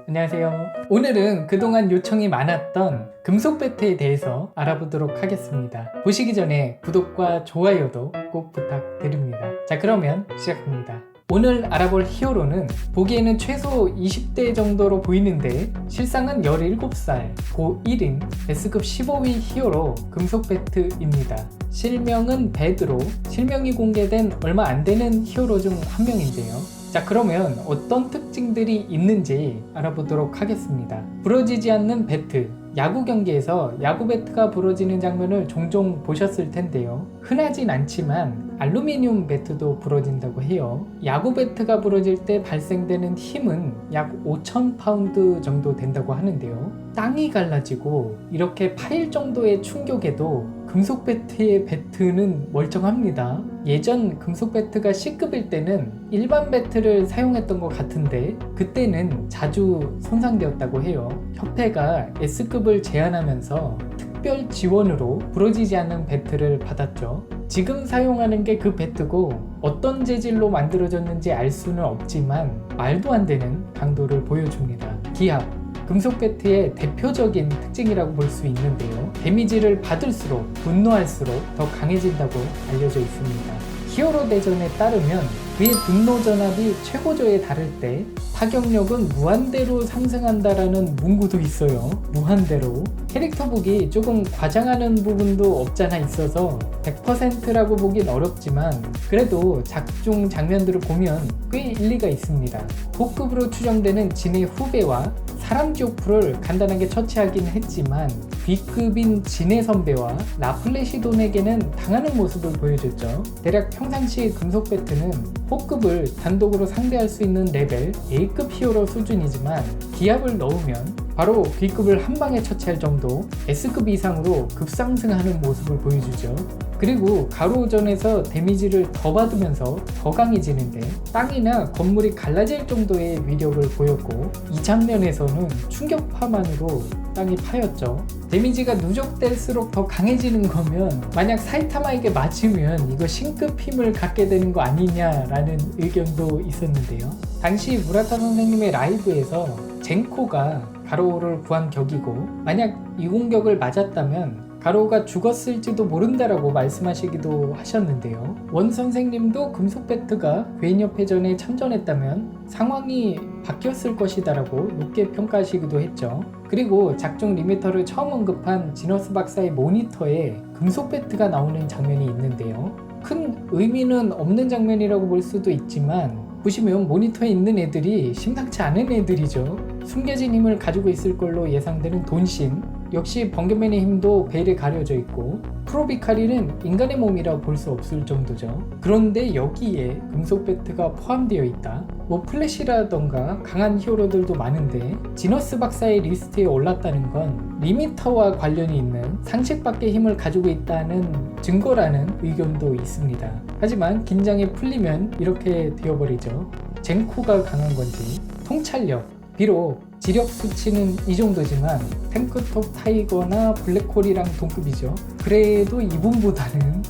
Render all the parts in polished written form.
안녕하세요. 오늘은 그동안 요청이 많았던 금속 배트에 대해서 알아보도록 하겠습니다. 보시기 전에 구독과 좋아요도 꼭 부탁드립니다. 자, 그러면 시작합니다. 오늘 알아볼 히어로는 보기에는 최소 20대 정도로 보이는데 실상은 17살 고1인 S급 15위 히어로 금속 배트입니다. 실명은 베드로, 실명이 공개된 얼마 안 되는 히어로 중 한 명인데요. 자, 그러면 어떤 특징들이 있는지 알아보도록 하겠습니다. 부러지지 않는 배트. 야구 경기에서 야구 배트가 부러지는 장면을 종종 보셨을 텐데요. 흔하진 않지만 알루미늄 배트도 부러진다고 해요. 야구 배트가 부러질 때 발생되는 힘은 약 5,000파운드 정도 된다고 하는데요. 땅이 갈라지고 이렇게 파일 정도의 충격에도 금속 배트의 배트는 멀쩡합니다. 예전 금속 배트가 C급일 때는 일반 배트를 사용했던 것 같은데 그때는 자주 손상되었다고 해요. 협회가 S급을 제한하면서 특별 지원으로 부러지지 않는 배트를 받았죠. 지금 사용하는 게 그 배트고 어떤 재질로 만들어졌는지 알 수는 없지만 말도 안 되는 강도를 보여줍니다. 기압, 금속 배트의 대표적인 특징이라고 볼 수 있는데요. 데미지를 받을수록 분노할수록 더 강해진다고 알려져 있습니다. 히어로 대전에 따르면 그의 분노 전압이 최고조에 달할 때 타격력은 무한대로 상승한다라는 문구도 있어요. 무한대로. 캐릭터북이 조금 과장하는 부분도 없잖아 있어서 100%라고 보긴 어렵지만 그래도 작중 장면들을 보면 꽤 일리가 있습니다. 고급으로 추정되는 진의 후배와 사람 지옥프를 간단하게 처치하긴 했지만 B급인 진의 선배와 라플래시돈에게는 당하는 모습을 보여줬죠. 대략 평상시 금속 배트는 B급을 단독으로 상대할 수 있는 레벨 A급 히어로 수준이지만 기압을 넣으면 바로 B급을 한 방에 처치할 정도 S급 이상으로 급상승하는 모습을 보여주죠. 그리고 가로전에서 데미지를 더 받으면서 더 강해지는데 땅이나 건물이 갈라질 정도의 위력을 보였고 이 장면에서는 충격파만으로 땅이 파였죠. 데미지가 누적될수록 더 강해지는 거면 만약 사이타마에게 맞으면 이거 신급 힘을 갖게 되는 거 아니냐라는 의견도 있었는데요. 당시 무라타 선생님의 라이브에서 젠코가 가로우를 구한 격이고 만약 이 공격을 맞았다면 가로우가 죽었을지도 모른다라고 말씀하시기도 하셨는데요. 원 선생님도 금속 배트가 괴인협회전에 참전했다면 상황이 바뀌었을 것이다라고 높게 평가하시기도 했죠. 그리고 작중 리미터를 처음 언급한 지너스 박사의 모니터에 금속 배트가 나오는 장면이 있는데요. 큰 의미는 없는 장면이라고 볼 수도 있지만 보시면 모니터에 있는 애들이 심상치 않은 애들이죠. 숨겨진 힘을 가지고 있을 걸로 예상되는 돈신, 역시 번개맨의 힘도 베일에 가려져 있고 프로비카리는 인간의 몸이라 볼 수 없을 정도죠. 그런데 여기에 금속 배트가 포함되어 있다. 뭐 플래시라던가 강한 히어로들도 많은데 지너스 박사의 리스트에 올랐다는 건 리미터와 관련이 있는 상식 밖의 힘을 가지고 있다는 증거라는 의견도 있습니다. 하지만 긴장이 풀리면 이렇게 되어버리죠. 젠코가 강한 건지 통찰력, 비록 지력 수치는 이 정도지만 탱크톱 타이거나 블랙홀이랑 동급이죠. 그래도 이분보다는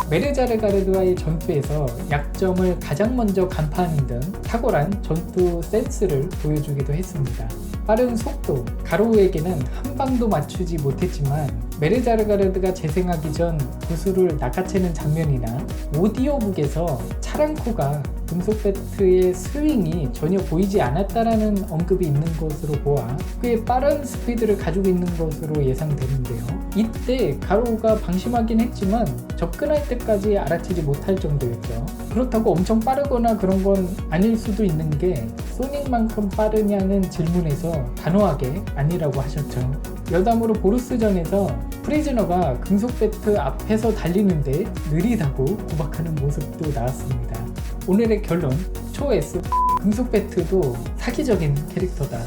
메르자르가르드와의 전투에서 약점을 가장 먼저 간파하는 등 탁월한 전투 센스를 보여주기도 했습니다. 빠른 속도, 가로우에게는 한 방도 맞추지 못했지만 메르자르가르드가 재생하기 전 구슬을 낚아채는 장면이나 오디오북에서 차랑코가 금속 배트의 스윙이 전혀 보이지 않았다라는 언급이 있는 것으로 보아 꽤 빠른 스피드를 가지고 있는 것으로 예상되는데요. 이때 가로우가 방심하긴 했지만 접근할 때까지 알아채지 못할 정도였죠. 그렇다고 엄청 빠르거나 그런 건 아닐 수도 있는 게 소닉만큼 빠르냐는 질문에서 단호하게 아니라고 하셨죠. 여담으로 보루스전에서 프리즈너가 금속 배트 앞에서 달리는데 느리다고 구박하는 모습도 나왔습니다. 오늘의 결론, 초 S 금속 배트도 사기적인 캐릭터다.